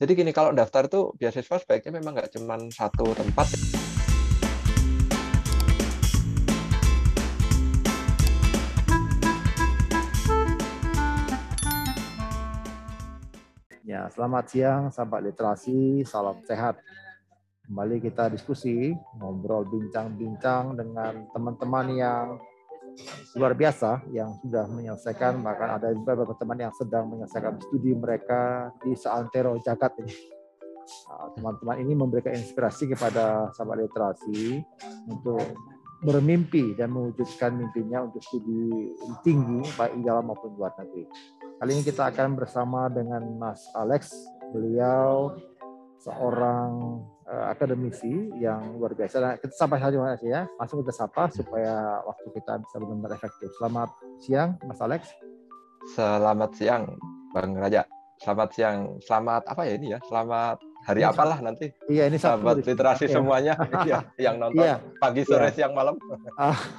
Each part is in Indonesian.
Jadi gini, kalau daftar itu beasiswa sebaiknya memang nggak cuma satu tempat. Ya, selamat siang sahabat literasi, salam sehat. Kembali kita diskusi, ngobrol, bincang-bincang dengan teman-teman yang luar biasa yang sudah menyelesaikan, bahkan ada beberapa teman yang sedang menyelesaikan studi mereka di seantero jagat ini. Teman-teman ini memberikan inspirasi kepada sahabat literasi untuk bermimpi dan mewujudkan mimpinya untuk studi tinggi baik di dalam maupun luar negeri. Kali ini kita akan bersama dengan Mas Alex. Beliau seorang akademisi yang luar biasa. Nah, kita sapa saja Mas ya. Langsung kita sapa supaya waktu kita bisa benar-benar efektif. Selamat siang Mas Alex. Selamat siang Bang Raja. Selamat siang. Selamat apa ya ini ya? Selamat hari apalah nanti. Iya, ini sahabat literasi ya. semuanya ya, yang nonton pagi, sore, siang, malam.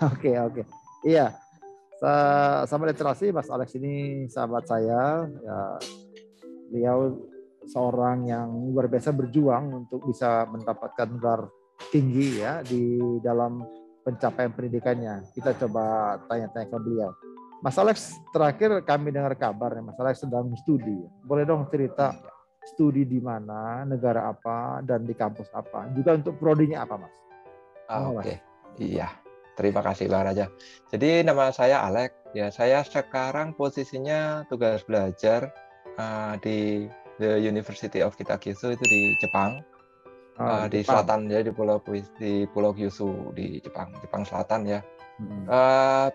Oke. Iya. Sahabat literasi, Mas Alex ini sahabat saya. Ya, beliau seorang yang luar biasa berjuang untuk bisa mendapatkan gelar tinggi ya di dalam pencapaian pendidikannya. Kita coba tanya-tanya ke beliau. Mas Alex, terakhir kami dengar kabar Mas Alex sedang studi. Boleh dong cerita studi di mana, negara apa, dan di kampus apa? Juga untuk prodinya apa, Mas? Oke. Iya. Terima kasih Bang Raja. Jadi nama saya Alex. Ya, saya sekarang posisinya tugas belajar di The University of Kitakyushu itu di Jepang. Di selatan ya, di Pulau Kyushu di Jepang Selatan ya.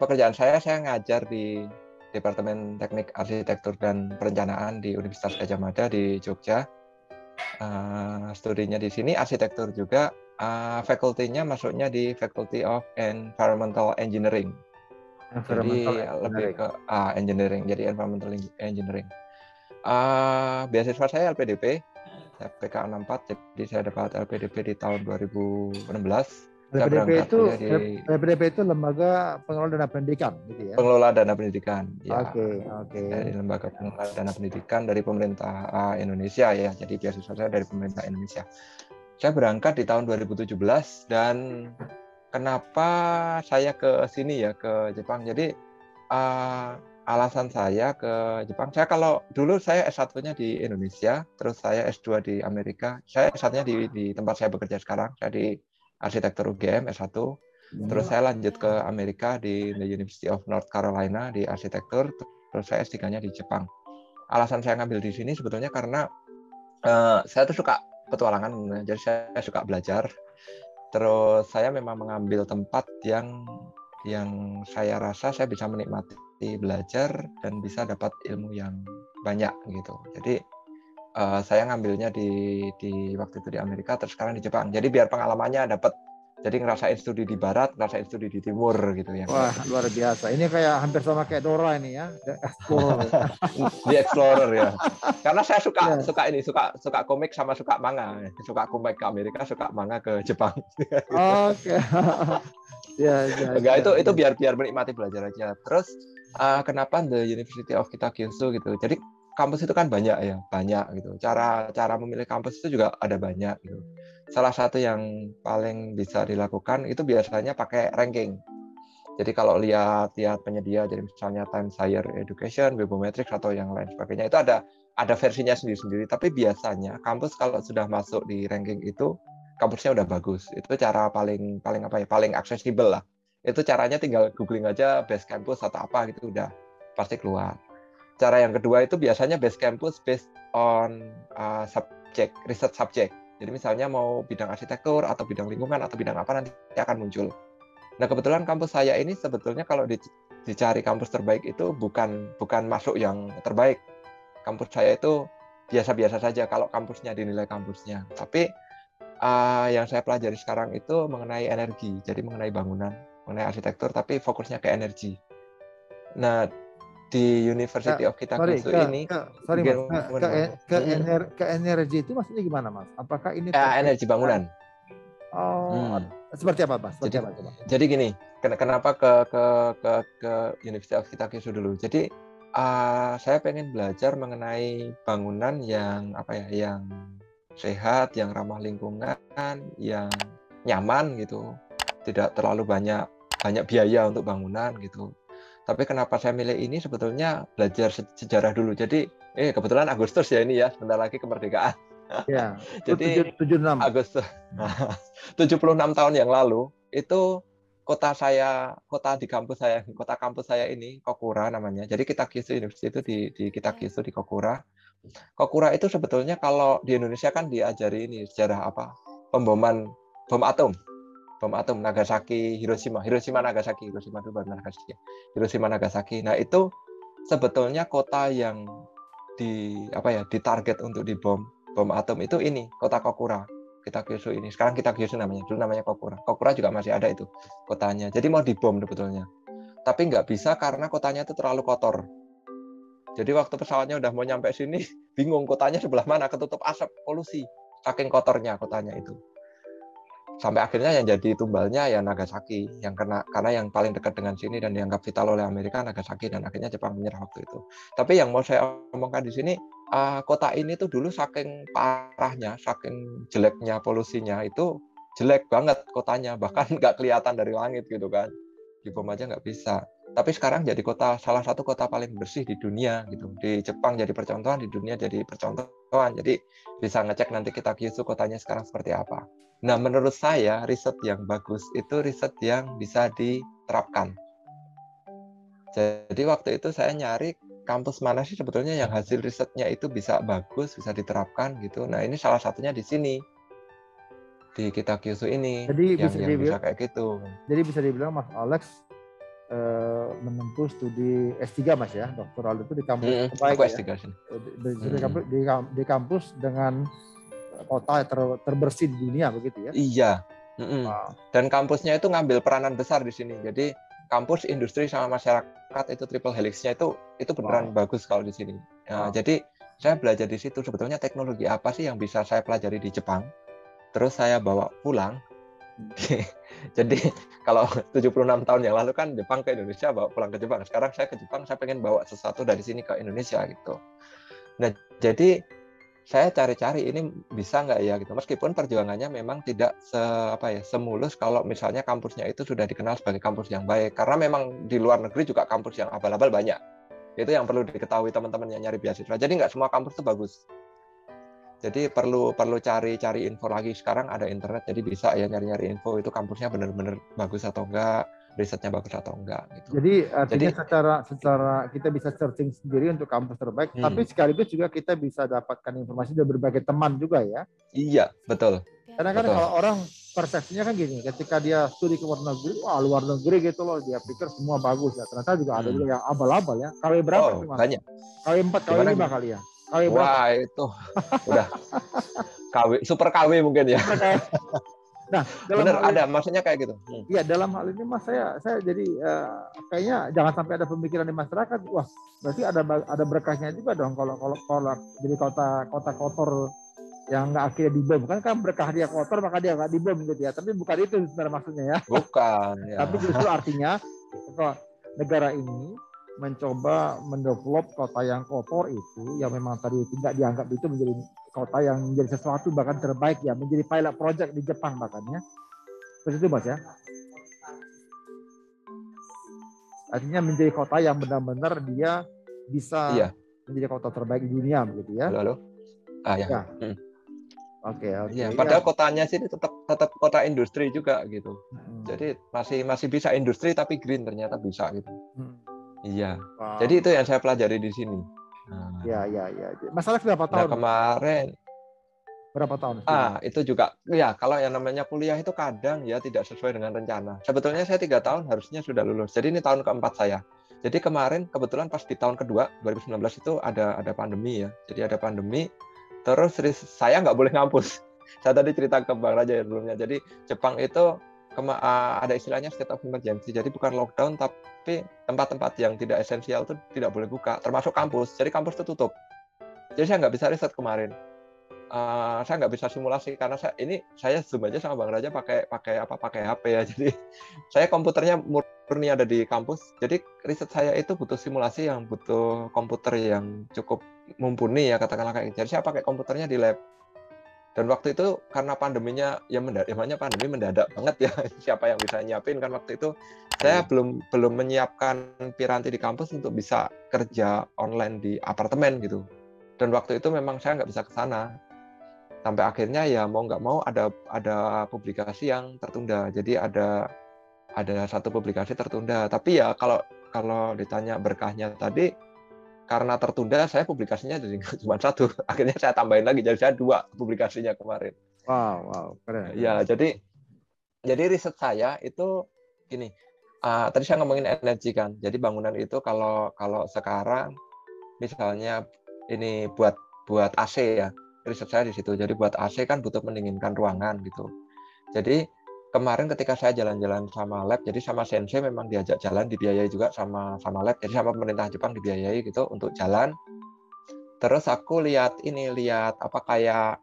Pekerjaan saya ngajar di Departemen Teknik Arsitektur dan Perencanaan di Universitas Gadjah Mada di Jogja. Studinya di sini arsitektur juga. Fakultinya masuknya di Faculty of Environmental Engineering. Jadi lebih ke engineering, jadi environmental engineering. Beasiswa saya LPDP, PK 64, jadi saya dapat LPDP di tahun 2016. LPDP itu lembaga pengelola dana pendidikan, gitu ya? Pengelola dana pendidikan, ya. Oke. Dari lembaga pengelola dana pendidikan dari pemerintah Indonesia ya. Jadi beasiswa saya dari pemerintah Indonesia. Saya berangkat di tahun 2017 dan kenapa saya ke sini ya, ke Jepang. Jadi alasan saya ke Jepang, saya kalau dulu saya S1-nya di Indonesia, terus saya S2 di Amerika. Saya S1-nya di tempat saya bekerja sekarang, saya di Arsitektur UGM S1. Terus saya lanjut ke Amerika di The University of North Carolina di Arsitektur, terus saya S3-nya di Jepang. Alasan saya ngambil di sini sebetulnya karena saya tuh suka petualangan, jadi saya suka belajar. Terus saya memang mengambil tempat yang saya rasa saya bisa menikmati belajar dan bisa dapat ilmu yang banyak gitu. Jadi saya ngambilnya di waktu itu di Amerika, terus sekarang di Jepang. Jadi biar pengalamannya dapat. Jadi ngerasain studi di barat, ngerasain studi di timur gitu ya. Wah, luar biasa. Ini kayak hampir sama kayak Dora ini ya, Explorer. Di Explorer ya. Karena saya suka komik sama suka manga. Suka komik ke Amerika, suka manga ke Jepang. Oke. Ya. Itu biar menikmati belajar aja. Terus kenapa The University of Kitakyushu gitu. Jadi kampus itu kan banyak gitu. Cara memilih kampus itu juga ada banyak gitu. Salah satu yang paling bisa dilakukan itu biasanya pakai ranking. Jadi kalau lihat penyedia, jadi misalnya Times Higher Education, Webometrics atau yang lain sebagainya, itu ada versinya sendiri-sendiri. Tapi biasanya kampus kalau sudah masuk di ranking itu, kampusnya udah bagus. Itu cara paling aksesibel lah. Itu caranya tinggal googling aja best campus atau apa gitu udah pasti keluar. Cara yang kedua itu biasanya best campus based on research subject. Jadi misalnya mau bidang arsitektur atau bidang lingkungan atau bidang apa nanti akan muncul. Nah kebetulan kampus saya ini sebetulnya kalau dicari kampus terbaik itu bukan masuk yang terbaik. Kampus saya itu biasa-biasa saja kalau kampusnya dinilai kampusnya. Tapi yang saya pelajari sekarang itu mengenai energi, jadi mengenai bangunan, mengenai arsitektur, tapi fokusnya ke energi. Nah di University of Kitakyushu ini ke energi itu maksudnya gimana Mas? Apakah ini energi bangunan? Seperti apa Mas? Jadi gini, kenapa ke University of Kitakyushu dulu? Jadi saya pengen belajar mengenai bangunan yang yang sehat, yang ramah lingkungan, yang nyaman gitu, tidak terlalu banyak biaya untuk bangunan gitu. Tapi kenapa saya milih ini sebetulnya belajar sejarah dulu. Jadi kebetulan Agustus ya ini ya, sebentar lagi kemerdekaan. Ya, Jadi 76. Agustus 76 tahun yang lalu itu kota kampus saya ini Kokura namanya. Jadi Kitakyushu University itu di Kitakyushu di Kokura. Kokura itu sebetulnya kalau di Indonesia kan diajari ini sejarah pemboman bom atom. Bom atom Nagasaki, Hiroshima Nagasaki, Hiroshima itu baru Nagasaki. Hiroshima Nagasaki. Nah, itu sebetulnya kota yang ditarget untuk dibom bom atom itu ini kota Kokura, Kitakyushu ini. Sekarang Kitakyushu namanya, dulu namanya Kokura. Kokura juga masih ada itu kotanya. Jadi mau dibom sebetulnya. Tapi nggak bisa karena kotanya itu terlalu kotor. Jadi waktu pesawatnya udah mau nyampe sini, bingung kotanya sebelah mana, ketutup asap polusi. Saking kotornya kotanya itu. Sampai akhirnya yang jadi tumbalnya ya Nagasaki, karena yang paling dekat dengan sini dan dianggap vital oleh Amerika Nagasaki, dan akhirnya Jepang menyerah waktu itu. Tapi yang mau saya omongkan di sini, kota ini tuh dulu saking parahnya, saking jeleknya polusinya, itu jelek banget kotanya, bahkan nggak kelihatan dari langit gitu kan. Dibom aja nggak bisa. Tapi sekarang jadi salah satu kota paling bersih di dunia gitu. Di Jepang jadi percontohan, di dunia jadi percontohan. Jadi bisa ngecek nanti Kitakyushu kotanya sekarang seperti apa. Nah, menurut saya riset yang bagus itu riset yang bisa diterapkan. Jadi waktu itu saya nyari kampus mana sih sebetulnya yang hasil risetnya itu bisa bagus, bisa diterapkan gitu. Nah, ini salah satunya di sini. Di Kitakyushu ini. Jadi yang bisa kayak gitu. Jadi bisa dibilang Mas Alex menempuh studi S3 Mas ya, doktoral itu di kampus terbaik aku S3 ya. Sini. Di kampus dengan kota terbersih di dunia begitu ya. Iya. Wow. Dan kampusnya itu ngambil peranan besar di sini. Jadi kampus, industri sama masyarakat itu triple helix-nya itu beneran bagus kalau di sini. Nah, jadi saya belajar di situ sebetulnya teknologi apa sih yang bisa saya pelajari di Jepang. Terus saya bawa pulang. Jadi kalau 76 tahun yang lalu kan Jepang ke Indonesia, bawa pulang ke Jepang. Sekarang saya ke Jepang, saya pengen bawa sesuatu dari sini ke Indonesia gitu. Nah, jadi saya cari-cari ini bisa nggak ya gitu. Meskipun perjuangannya memang tidak semulus kalau misalnya kampusnya itu sudah dikenal sebagai kampus yang baik. Karena memang di luar negeri juga kampus yang abal-abal banyak. Itu yang perlu diketahui teman-teman yang nyari beasiswa. Jadi nggak semua kampus itu bagus. Jadi perlu cari info lagi. Sekarang ada internet, jadi bisa ya nyari info itu kampusnya benar-benar bagus atau enggak, risetnya bagus atau enggak gitu. Jadi artinya secara kita bisa searching sendiri untuk kampus terbaik, tapi sekaligus juga kita bisa dapatkan informasi dari berbagai teman juga ya. Iya, betul. Karena kan kalau orang persepsinya kan gini, ketika dia studi ke luar negeri, wah luar negeri gitu loh, dia pikir semua bagus ya. Ternyata juga ada juga yang abal-abal ya. KW berapa sih Mas? Banyak. KW 4, KW 5 kali ya. KW berapa? Wah, itu udah super KW mungkin ya. Nah, benar ada maksudnya kayak gitu. Iya, dalam hal ini Mas saya jadi kayaknya jangan sampai ada pemikiran di masyarakat, wah berarti ada berkahnya juga dong kalau jadi kota kotor yang nggak akhirnya dibom, kan berkah dia kotor maka dia nggak dibom gitu ya, tapi bukan itu sebenarnya maksudnya ya. Bukan ya. Tapi justru artinya negara ini mencoba mendevelop kota yang kotor itu yang memang tadi tidak dianggap itu menjadi kota yang menjadi sesuatu bahkan terbaik ya, menjadi pilot project di Jepang bahkan ya. Seperti itu Mas ya. Artinya menjadi kota yang benar-benar dia bisa menjadi kota terbaik di dunia begitu ya. Halo. Ya. Oke. Ya, padahal kotanya sih tetap kota industri juga gitu. Jadi masih bisa industri tapi green ternyata bisa gitu. Iya. Wow. Jadi itu yang saya pelajari di sini. Ya. Masalah berapa tahun? Nah, kemarin berapa tahun? Itu juga ya, kalau yang namanya kuliah itu kadang ya tidak sesuai dengan rencana. Sebetulnya saya 3 tahun harusnya sudah lulus. Jadi ini tahun keempat saya. Jadi kemarin kebetulan pas di tahun kedua 2019 itu ada pandemi ya. Jadi ada pandemi. Terus saya nggak boleh ngampus. Saya tadi cerita ke Bang Raja ya sebelumnya. Jadi Jepang itu ada istilahnya state of emergency. Jadi bukan lockdown, tapi tempat-tempat yang tidak esensial itu tidak boleh buka, termasuk kampus. Jadi kampus itu tutup. Jadi saya nggak bisa riset kemarin. saya nggak bisa simulasi karena saya Zoom aja sama Bang Raja pakai HP ya. Jadi saya komputernya murni ada di kampus. Jadi riset saya itu butuh simulasi yang butuh komputer yang cukup mumpuni ya, katakanlah kayak gitu. Jadi saya pakai komputernya di lab. Dan waktu itu karena pandeminya pandemi mendadak banget ya. Siapa yang bisa nyiapin kan waktu itu saya belum menyiapkan piranti di kampus untuk bisa kerja online di apartemen gitu. Dan waktu itu memang saya nggak bisa ke sana. Sampai akhirnya ya mau nggak mau ada publikasi yang tertunda. Jadi ada satu publikasi tertunda. Tapi ya kalau ditanya berkahnya tadi, karena tertunda saya publikasinya jadi cuma satu. Akhirnya saya tambahin lagi, jadi saya 2 publikasinya kemarin. Wow, keren. Ya jadi riset saya itu gini. Tadi saya ngomongin energi kan. Jadi bangunan itu kalau sekarang misalnya ini buat AC ya. Riset saya di situ. Jadi buat AC kan butuh mendinginkan ruangan gitu. Jadi kemarin ketika saya jalan-jalan sama lab, jadi sama sensei memang diajak jalan, dibiayai juga sama lab. Jadi sama pemerintah Jepang dibiayai gitu untuk jalan. Terus aku lihat apa kayak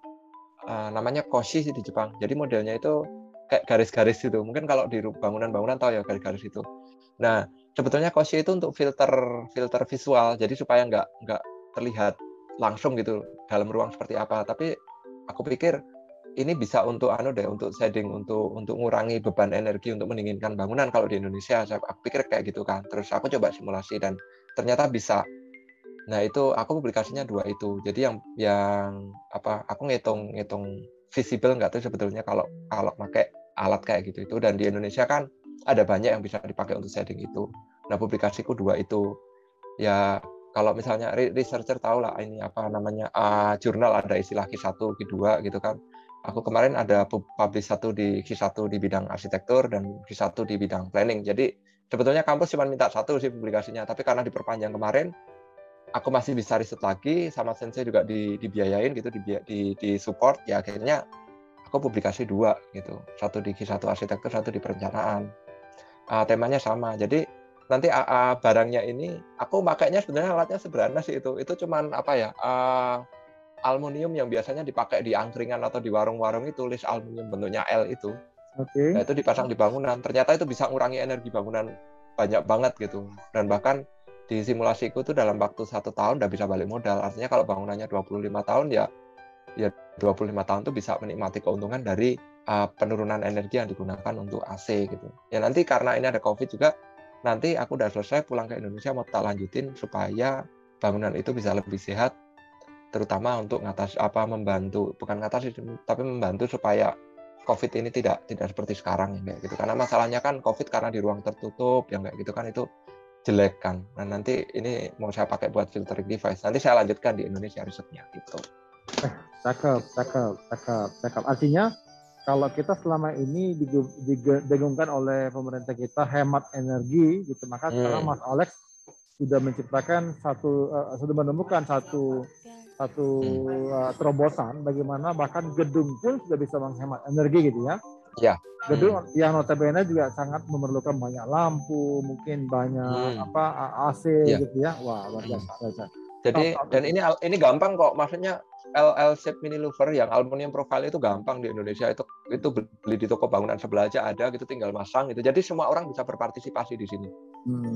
namanya koshi di Jepang. Jadi modelnya itu kayak garis-garis gitu. Mungkin kalau di bangunan-bangunan tahu ya garis-garis itu. Nah, sebetulnya koshi itu untuk filter visual. Jadi supaya nggak terlihat langsung gitu dalam ruang seperti apa. Tapi aku pikir ini bisa untuk untuk shading, untuk ngurangi beban energi untuk mendinginkan bangunan kalau di Indonesia. Aku pikir kayak gitu kan. Terus aku coba simulasi dan ternyata bisa. Nah, itu aku publikasinya 2 itu. Jadi aku ngitung visible nggak tuh sebetulnya kalau pakai alat kayak gitu itu, dan di Indonesia kan ada banyak yang bisa dipakai untuk shading itu. Nah, publikasiku 2 itu. Ya kalau misalnya researcher tahu lah ini apa namanya jurnal ada istilah Q1, Q2 gitu kan. Aku kemarin ada publish di Q1 di bidang arsitektur dan Q1 di bidang planning. Jadi sebetulnya kampus cuma minta 1 sih publikasinya, tapi karena diperpanjang kemarin, aku masih bisa riset lagi, sama sensei juga dibiayain gitu, di support, ya akhirnya aku publikasi 2 gitu. 1 di Q1 arsitektur, 1 di perencanaan. Temanya sama. Jadi nanti barangnya ini aku makainya sebenarnya alatnya sederhana sih itu cuman aluminium yang biasanya dipakai di angkringan atau di warung-warung itu, list aluminium bentuknya L itu. Nah, itu dipasang di bangunan. Ternyata itu bisa ngurangi energi bangunan banyak banget gitu. Dan bahkan di simulasiku itu dalam waktu 1 tahun udah bisa balik modal. Artinya kalau bangunannya 25 tahun ya 25 tahun itu bisa menikmati keuntungan dari penurunan energi yang digunakan untuk AC gitu. Ya nanti karena ini ada COVID juga, nanti aku udah selesai pulang ke Indonesia mau tak lanjutin supaya bangunan itu bisa lebih sehat, terutama untuk membantu supaya COVID ini tidak seperti sekarang kayak gitu. Karena masalahnya kan COVID karena di ruang tertutup yang kayak gitu kan itu jelek kan. Nah, nanti ini mau saya pakai buat filtering device. Nanti saya lanjutkan di Indonesia risetnya gitu. Cakep. Artinya kalau kita selama ini didengungkan oleh pemerintah kita hemat energi gitu, maka sekarang Mas Alex sudah menemukan satu terobosan bagaimana bahkan gedung pun sudah bisa menghemat energi gitu ya. Ya. Gedung yang notabene juga sangat memerlukan banyak lampu, mungkin banyak AC gitu ya. Wah, luar biasa. Jadi dan ini gampang kok, maksudnya LL shape mini louver yang aluminium profile itu gampang di Indonesia, itu beli di toko bangunan sebelah aja ada gitu, tinggal masang gitu. Jadi semua orang bisa berpartisipasi di sini.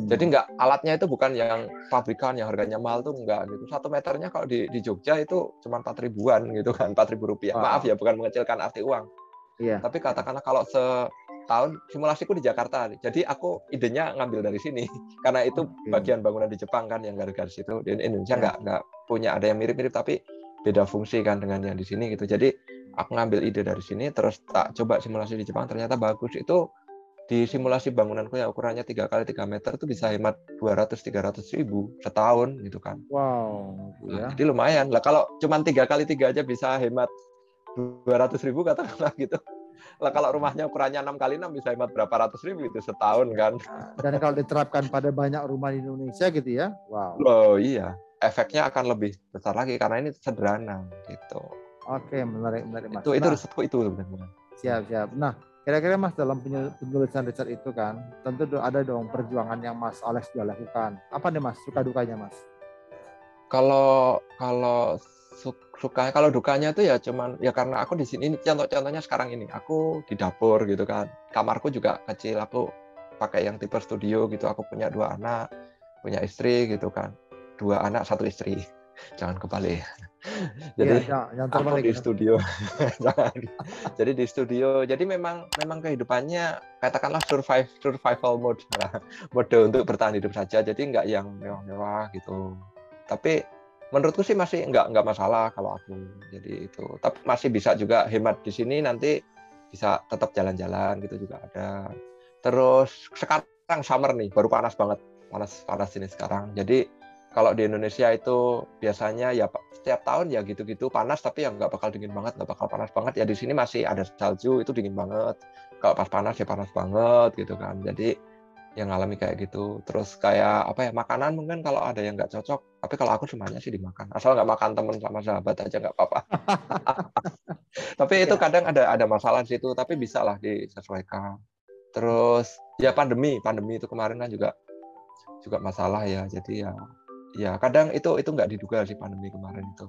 Jadi alatnya itu bukan yang pabrikan yang harganya mahal tuh enggak gitu. 1 meternya kalau di Jogja itu cuma 4 ribuan gitu kan, 4 ribu rupiah. Maaf ya, bukan mengecilkan arti uang. Iya. Tapi katakanlah kalau setahun simulasiku di Jakarta. Jadi aku idenya ngambil dari sini karena itu bagian bangunan di Jepang kan yang garis-garis itu. Di Indonesia nggak punya, ada yang mirip-mirip tapi beda fungsi kan dengan yang di sini gitu. Jadi aku ngambil ide dari sini, terus tak coba simulasi di Jepang, ternyata bagus. Itu di simulasi bangunanku yang ukurannya 3 kali 3 meter itu bisa hemat 200-300 ribu setahun gitu kan. Wow. Nah, jadi lumayan lah kalau cuma 3 kali 3 aja bisa hemat 200 ribu katakanlah gitu. Lah kalau rumahnya ukurannya 6 kali 6 bisa hemat berapa ratus ribu itu setahun kan. Dan kalau diterapkan pada banyak rumah di Indonesia gitu ya. Wow. Oh iya, efeknya akan lebih besar lagi karena ini sederhana gitu. Oke, menarik Mas. Itu risetku itu sebenarnya. Siap. Nah, kira-kira Mas dalam penulisan riset itu kan tentu ada dong perjuangan yang Mas Alex sudah lakukan. Apa nih Mas suka dukanya Mas? Kalau suka, kalau dukanya tuh ya cuman ya karena aku di sini, contohnya sekarang ini aku di dapur gitu kan, kamarku juga kecil, aku pakai yang tipe studio gitu, aku punya 2 anak, punya istri gitu kan, 2 anak 1 istri, jangan kebalik. Iya, Jadi jangan aku terbalik di ya. studio. Jadi di studio, jadi memang kehidupannya katakanlah survival mode lah, mode untuk bertahan hidup saja, jadi nggak yang mewah-mewah gitu, tapi menurutku sih masih nggak masalah kalau aku, jadi itu, tapi masih bisa juga hemat di sini, nanti bisa tetap jalan-jalan gitu juga ada. Terus sekarang summer nih, baru panas banget, panas ini sekarang, jadi kalau di Indonesia itu biasanya ya setiap tahun ya gitu-gitu panas, tapi ya nggak bakal dingin banget, nggak bakal panas banget. Ya di sini masih ada salju, itu dingin banget. Kalau pas panas ya panas banget gitu kan. Jadi yang ngalami kayak gitu. Terus kayak apa ya, makanan mungkin kalau ada yang nggak cocok, tapi kalau aku semuanya sih dimakan. Asal nggak makan teman sama sahabat aja nggak apa-apa. Tapi itu Iya. kadang ada masalah di situ, tapi bisa lah disesuaikan. Terus ya pandemi itu kemarin kan juga masalah ya. Jadi ya kadang itu nggak diduga sih pandemi kemarin itu,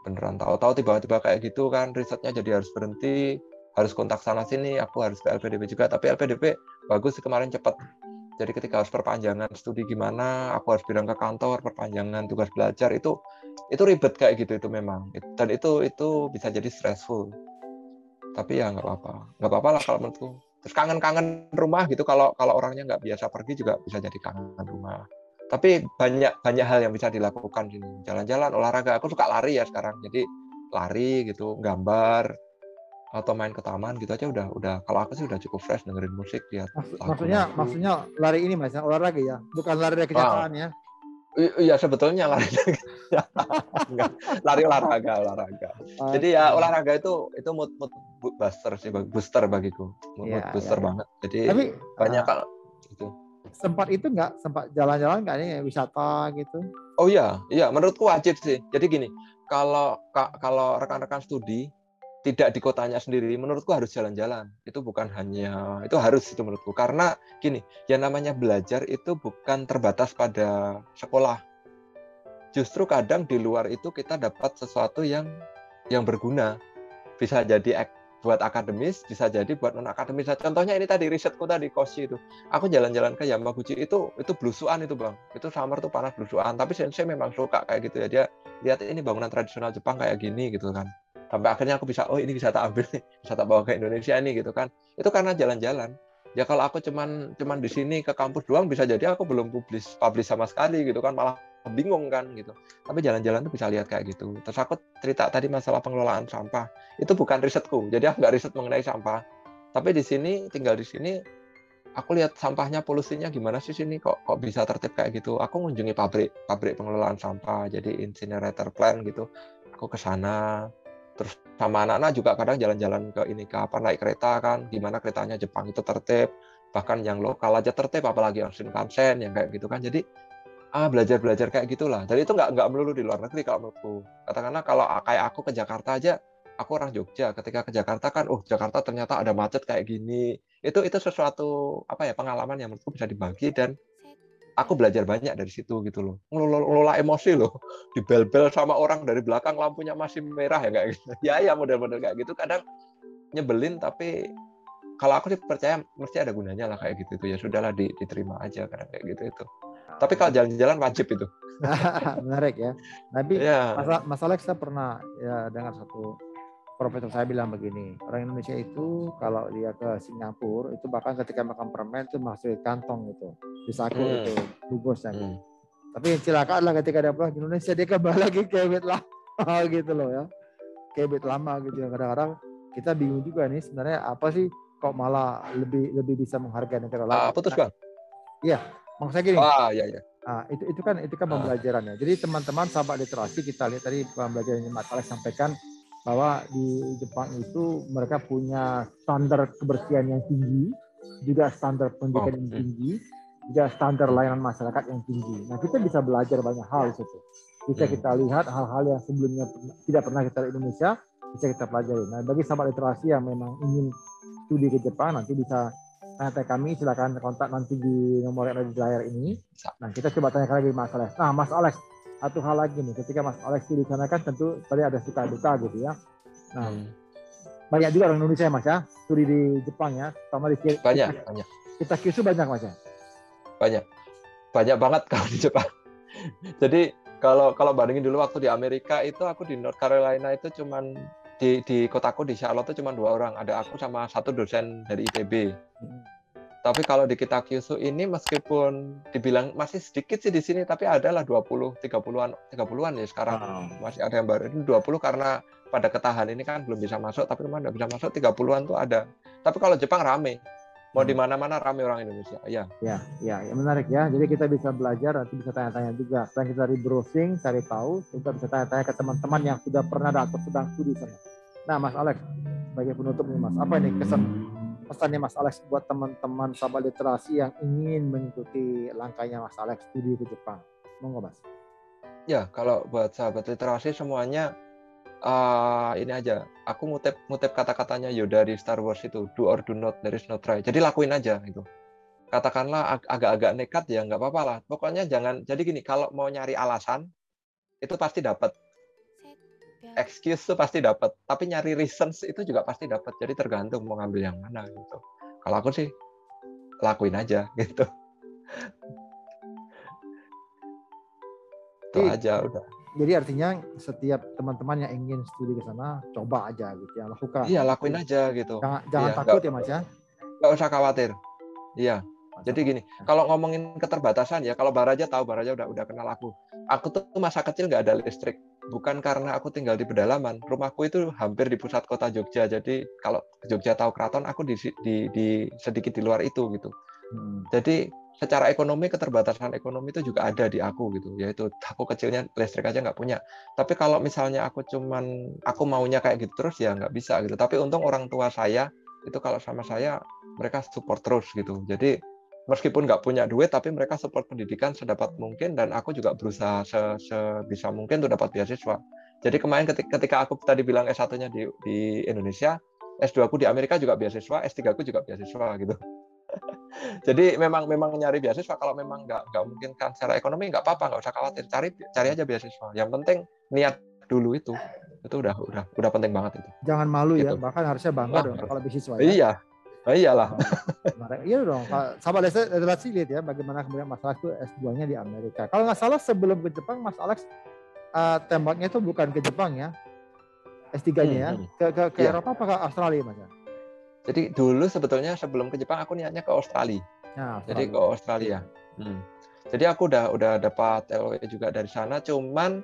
beneran tahu-tahu tiba-tiba kayak gitu kan, risetnya jadi harus berhenti, harus kontak sana sini, aku harus ke LPDP juga, tapi LPDP bagus sih kemarin cepet, jadi ketika harus perpanjangan studi gimana, aku harus bilang ke kantor perpanjangan tugas belajar, itu ribet kayak gitu, itu memang, dan itu bisa jadi stressful, tapi ya nggak apa-apa lah kalau menurutku. Terus kangen rumah gitu, kalau orangnya nggak biasa pergi juga bisa jadi kangen rumah. Tapi banyak hal yang bisa dilakukan sini. Jalan-jalan, olahraga. Aku suka lari ya sekarang. Jadi lari gitu, gambar atau main ke taman gitu aja udah. Kalau aku sih udah cukup fresh dengerin musik, lihat Maksudnya lagu-lagu. lari ini Mas, olahraga ya, bukan lari dari Wah, kenyataan ya. iya sebetulnya lari lari olahraga. Jadi ya Oke. olahraga itu mood booster sih, booster bagiku, Iya, mood iya, booster iya. banget. Jadi Tapi banyak kalau itu. sempat itu nggak, sempat jalan-jalan nggak nih wisata gitu? Oh iya, menurutku wajib sih. Jadi gini, kalau rekan-rekan studi tidak di kotanya sendiri, menurutku harus jalan-jalan. Itu bukan hanya, itu harus itu menurutku. Karena gini, yang namanya belajar itu bukan terbatas pada sekolah. Justru kadang di luar itu kita dapat sesuatu yang berguna. Bisa jadi buat akademis, bisa jadi buat non akademis. Contohnya ini tadi risetku tadi Koshi itu. Aku jalan-jalan ke Yamaguchi itu blusuan itu Bang. Itu summer tuh panas blusuan, tapi sensei memang suka kayak gitu ya. Dia lihat ini bangunan tradisional Jepang kayak gini gitu kan. Sampai akhirnya aku bisa, oh ini bisa tak ambil nih, bisa tak bawa ke Indonesia nih gitu kan. Itu karena jalan-jalan. Ya kalau aku cuman di sini ke kampus doang, bisa jadi aku belum publish sama sekali gitu kan, malah bingung kan gitu. Tapi jalan-jalan tuh bisa lihat kayak gitu. Terus aku cerita tadi masalah pengelolaan sampah. Itu bukan risetku, jadi aku nggak riset mengenai sampah. Tapi di sini, tinggal di sini, aku lihat sampahnya, polusinya gimana sih sini, kok bisa tertib kayak gitu. Aku mengunjungi pabrik pengelolaan sampah, jadi incinerator plant gitu. Aku ke sana, terus sama anak-anak juga kadang jalan-jalan ke ini, naik kereta kan, gimana keretanya Jepang itu tertib, bahkan yang lokal aja tertib, apalagi yang Shinkansen yang kayak gitu kan. Jadi belajar kayak gitulah. Jadi itu nggak melulu di luar negeri kalau menurutku. Katakanlah kalau kayak aku ke Jakarta aja, aku orang Jogja. Ketika ke Jakarta kan, Jakarta ternyata ada macet kayak gini. Itu sesuatu apa ya, pengalaman yang menurutku bisa dibagi, dan aku belajar banyak dari situ gitu loh. Ngelola emosi loh. Dibel-bel sama orang dari belakang, lampunya masih merah ya kayak gitu. Ya model-model kayak gitu kadang nyebelin, tapi kalau aku sih percaya mesti ada gunanya lah kayak gitu. Ya sudahlah, diterima aja kadang kayak gitu itu. Tapi kalau jalan-jalan wajib itu. Menarik ya. Tapi Ya. masalah saya pernah ya dengar satu profesor saya bilang begini, orang Indonesia itu kalau dia ke Singapura itu bahkan ketika makan permen itu masuk kantong gitu, di saku itu bungkusnya gitu. Tapi yang celaka adalah ketika dia pulang ke Indonesia dia kembali lagi ke habit lama gitu loh ya, ke habit lama gitu. Kadang-kadang kita bingung juga nih sebenarnya apa sih kok malah lebih bisa menghargai negara lain. Putus Bang. Iya, maksud saya gini. Iya. Itu kan pembelajarannya. Jadi teman-teman sahabat literasi, kita lihat tadi pembelajaran yang Mas Alex sampaikan bahwa di Jepang itu mereka punya standar kebersihan yang tinggi, juga standar pendidikan yang tinggi, juga standar layanan masyarakat yang tinggi. Nah, kita bisa belajar banyak hal di situ. Bisa kita lihat hal-hal yang sebelumnya tidak pernah kita lihat di Indonesia, bisa kita pelajari. Nah, bagi sahabat literasi yang memang ingin studi ke Jepang, nanti bisa tanya kami, silakan kontak nanti di nomor yang ada di layar ini. Nah, kita coba tanyakan lagi Mas Alex. Nah, Mas Alex, satu hal lagi nih, ketika Mas Alex di sana kan tentu tadi ada suka duka gitu ya. Nah, banyak juga orang Indonesia Mas ya, studi di Jepang ya, sama di banyak. Kita Kyushu banyak Mas ya. Banyak banget kalau di Jepang. Jadi kalau bandingin dulu waktu di Amerika itu aku di North Carolina itu cuman di kotaku di Charlotte itu cuma 2 orang, ada aku sama satu dosen dari ITB. Tapi kalau di kita Kyushu ini meskipun dibilang masih sedikit sih di sini, tapi adalah 30-an ya sekarang. Masih ada yang baru. Ini 20 karena pada ketahan ini kan belum bisa masuk, tapi memang nggak bisa masuk, 30-an tuh ada. Tapi kalau Jepang rame. Mau di mana-mana rame orang Indonesia. Ya, menarik ya. Jadi kita bisa belajar, nanti bisa tanya-tanya juga. Selain kita browsing, cari tahu, kita bisa tanya-tanya ke teman-teman yang sudah pernah atau sedang studi sana. Nah, Mas Alex, sebagai penutup nih Mas, apa ini pesannya Mas Alex buat teman-teman sahabat literasi yang ingin mengikuti langkahnya Mas Alex studi ke Jepang? Monggo Mas. Ya, kalau buat sahabat literasi semuanya ini aja. Aku ngutip kata-katanya Yoda di Star Wars itu, do or do not, there is no try. Jadi lakuin aja gitu. Katakanlah agak-agak nekat ya nggak apa-apa lah. Pokoknya jangan. Jadi gini, kalau mau nyari alasan itu pasti dapat. Excuse itu pasti dapat, tapi nyari reasons itu juga pasti dapat. Jadi tergantung mau ngambil yang mana gitu. Kalau aku sih lakuin aja gitu. Itu aja udah. Jadi artinya setiap teman-teman yang ingin studi ke sana coba aja gitu ya, lakukan. Iya, lakuin aja gitu. Jangan takut ya Mas ya. Nggak usah khawatir. Iya. Jadi gini, kalau ngomongin keterbatasan ya, kalau Baraja tahu, Baraja udah kenal aku. Aku tuh masa kecil nggak ada listrik. Bukan karena aku tinggal di pedalaman. Rumahku itu hampir di pusat kota Jogja. Jadi kalau Jogja tahu keraton, aku di sedikit di luar itu gitu. Jadi secara ekonomi, keterbatasan ekonomi itu juga ada di aku gitu. Yaitu aku kecilnya listrik aja nggak punya. Tapi kalau misalnya aku maunya kayak gitu terus ya nggak bisa gitu. Tapi untung orang tua saya itu kalau sama saya mereka support terus gitu. Jadi meskipun nggak punya duit, tapi mereka support pendidikan sedapat mungkin, dan aku juga berusaha sebisa mungkin untuk dapat beasiswa. Jadi kemarin ketika aku tadi bilang S1-nya di Indonesia, S2-ku di Amerika juga beasiswa, S3-ku juga beasiswa gitu. Jadi memang nyari beasiswa kalau memang nggak mungkin kan secara ekonomi nggak apa-apa, nggak usah khawatir, cari aja beasiswa. Yang penting niat dulu itu udah penting banget itu. Jangan malu gitu. Ya, bahkan harusnya bangga dong kalau beasiswa ya. Iya. Oh, iyalah. Iya dong. Sahabat literasi lihat ya bagaimana kemudian Mas Alex itu S2-nya di Amerika. Kalau nggak salah sebelum ke Jepang Mas Alex tembaknya itu bukan ke Jepang ya. S3-nya ya. Ke Eropa apa ke Australia Mas? Jadi dulu sebetulnya sebelum ke Jepang aku niatnya ke Australia. Jadi ke Australia. Jadi aku udah dapat LOE juga dari sana, cuman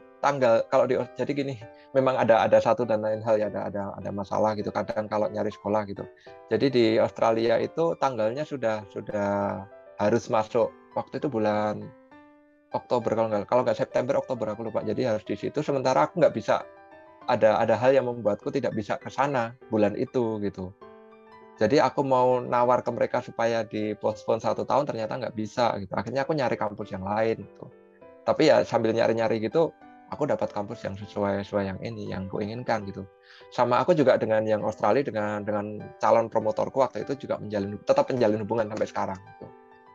jadi gini, memang ada satu dan lain hal ya, ada masalah gitu kadang kalau nyari sekolah gitu. Jadi di Australia itu tanggalnya sudah harus masuk waktu itu bulan Oktober kalau nggak September, Oktober aku lupa. Jadi harus di situ, sementara aku nggak bisa, ada hal yang membuatku tidak bisa ke sana bulan itu gitu. Jadi aku mau nawar ke mereka supaya dipospon 1 tahun, ternyata nggak bisa gitu. Akhirnya aku nyari kampus yang lain gitu. Tapi ya sambil nyari-nyari gitu, aku dapat kampus yang sesuai yang aku inginkan gitu. Sama aku juga dengan yang Australia, dengan calon promotorku waktu itu juga tetap menjalin hubungan sampai sekarang gitu.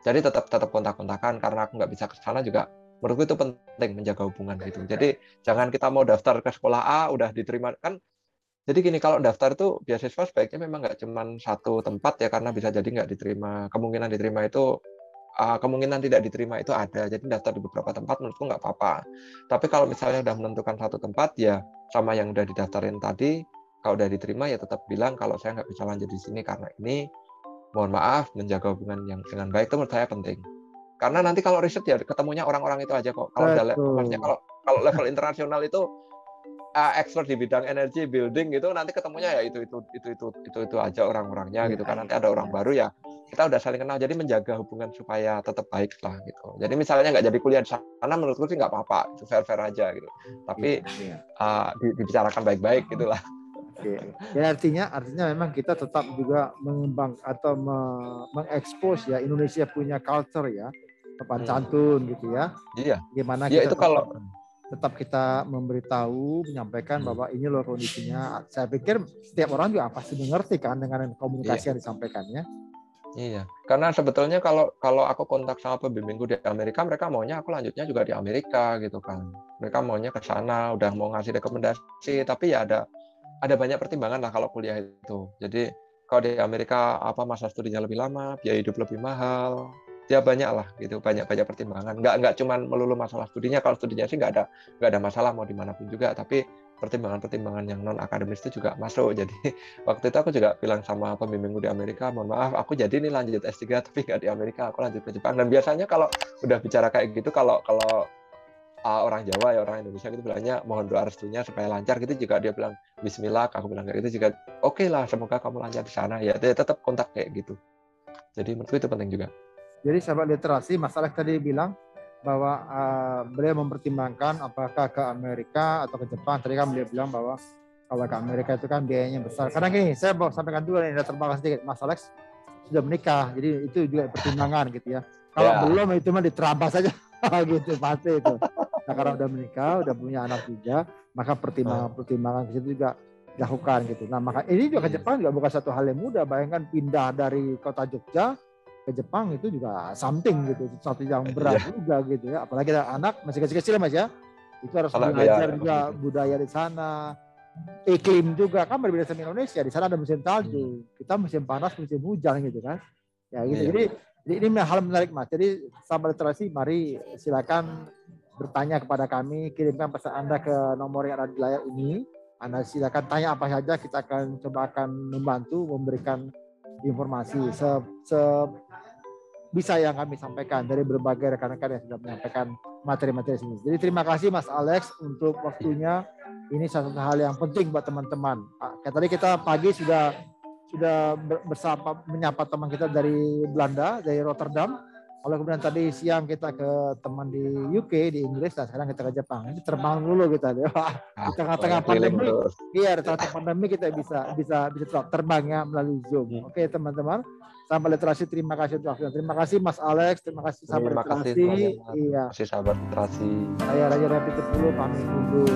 Jadi tetap kontak-kontakan, karena aku nggak bisa ke sana juga. Menurutku itu penting menjaga hubungan gitu. Jadi jangan kita mau daftar ke sekolah A udah diterima kan. Jadi gini, kalau daftar itu beasiswa sebaiknya memang nggak cuma satu tempat ya, karena bisa jadi nggak diterima. Kemungkinan tidak diterima itu ada. Jadi daftar di beberapa tempat menurutku nggak apa-apa. Tapi kalau misalnya udah menentukan satu tempat ya sama yang udah didaftarin tadi, kalau udah diterima ya tetap bilang kalau saya nggak bisa lanjut di sini karena ini, mohon maaf, menjaga hubungan yang dengan baik itu menurut saya penting. Karena nanti kalau riset ya ketemunya orang-orang itu aja kok. Maksudnya kalau level internasional itu expert di bidang energi building gitu, nanti ketemunya ya itu aja orang-orangnya gitu kan. Nanti ada orang baru ya kita udah saling kenal, jadi menjaga hubungan supaya tetap baik lah gitu. Jadi misalnya nggak jadi kuliah di sana, menurutku sih nggak apa-apa, itu fair aja gitu, tapi dibicarakan baik-baik gitulah. Ya artinya memang kita tetap juga mengembang atau mengekspos ya Indonesia punya culture ya, sopan santun gitu ya. Iya. Gimana ya, kita itu kalau tetap kita memberitahu, menyampaikan bahwa ini loh kondisinya. Saya pikir setiap orang juga pasti mengerti kan dengan komunikasi yang disampaikannya. Iya, karena sebetulnya kalau aku kontak sama pembimbingku di Amerika, mereka maunya aku lanjutnya juga di Amerika gitu kan. Mereka maunya ke sana, udah mau ngasih rekomendasi, tapi ya ada banyak pertimbangan lah kalau kuliah itu. Jadi kalau di Amerika masa studinya lebih lama, biaya hidup lebih mahal, ya banyak lah gitu, banyak pertimbangan. Nggak cuman melulu masalah studinya. Kalau studinya sih nggak ada masalah mau dimanapun juga, tapi pertimbangan-pertimbangan yang non akademis itu juga masuk. Jadi waktu itu aku juga bilang sama pembimbingku di Amerika, mohon maaf, aku jadi ini lanjut S3 tapi nggak di Amerika, aku lanjut ke Jepang. Dan biasanya kalau udah bicara kayak gitu, kalau orang Jawa ya orang Indonesia gitu bilangnya mohon doa restunya supaya lancar gitu, juga dia bilang Bismillah, aku bilang kayak gitu juga oke lah, semoga kamu lancar di sana ya, dia tetap kontak kayak gitu. Jadi menurutku itu penting juga. Jadi sahabat literasi, Mas Alex tadi bilang bahwa beliau mempertimbangkan apakah ke Amerika atau ke Jepang. Tadi kan beliau bilang bahwa kalau ke Amerika itu kan biayanya besar. Karena gini, saya mau sampaikan dulu nih, terbang sedikit. Mas Alex sudah menikah, jadi itu juga pertimbangan gitu ya. Kalau belum itu mah diterabas saja gitu pasti itu. Nah karena udah menikah, udah punya anak juga, maka pertimbangan ke situ juga dilakukan gitu. Nah maka ini juga ke Jepang juga bukan satu hal yang mudah. Bayangkan pindah dari kota Jogja ke Jepang itu juga something gitu, sesuatu yang berat juga gitu ya. Apalagi anak masih kecil-kecil Mas ya, itu harus belajar juga budaya di sana, iklim juga kan berbeda sama Indonesia. Di sana ada musim salju, kita musim panas, musim hujan gitu kan. Ya gitu. Jadi ini hal menarik Mas. Jadi sahabat literasi, mari silakan bertanya kepada kami, kirimkan pesan Anda ke nomor yang ada di layar ini. Anda silakan tanya apa saja, kita akan membantu memberikan informasi bisa yang kami sampaikan dari berbagai rekan-rekan yang sudah menyampaikan materi-materi sini. Jadi terima kasih Mas Alex untuk waktunya. Ini satu hal yang penting buat teman-teman. Kayak tadi kita pagi sudah menyapa teman kita dari Belanda, dari Rotterdam. Lalu kemudian tadi siang kita ke teman di UK, di Inggris, dan sekarang kita ke Jepang. Ini terbang dulu kita. Di tengah-tengah pandemi, di tengah-tengah pandemi kita bisa terbang ya melalui Zoom. Oke teman-teman. Sahabat literasi, terima kasih untuk waktunya. Terima kasih Mas Alex, terima kasih sahabat literasi. Terima kasih sahabat literasi. Saya Raja Rapi Tepulu, pamit dulu.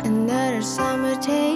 Another summer day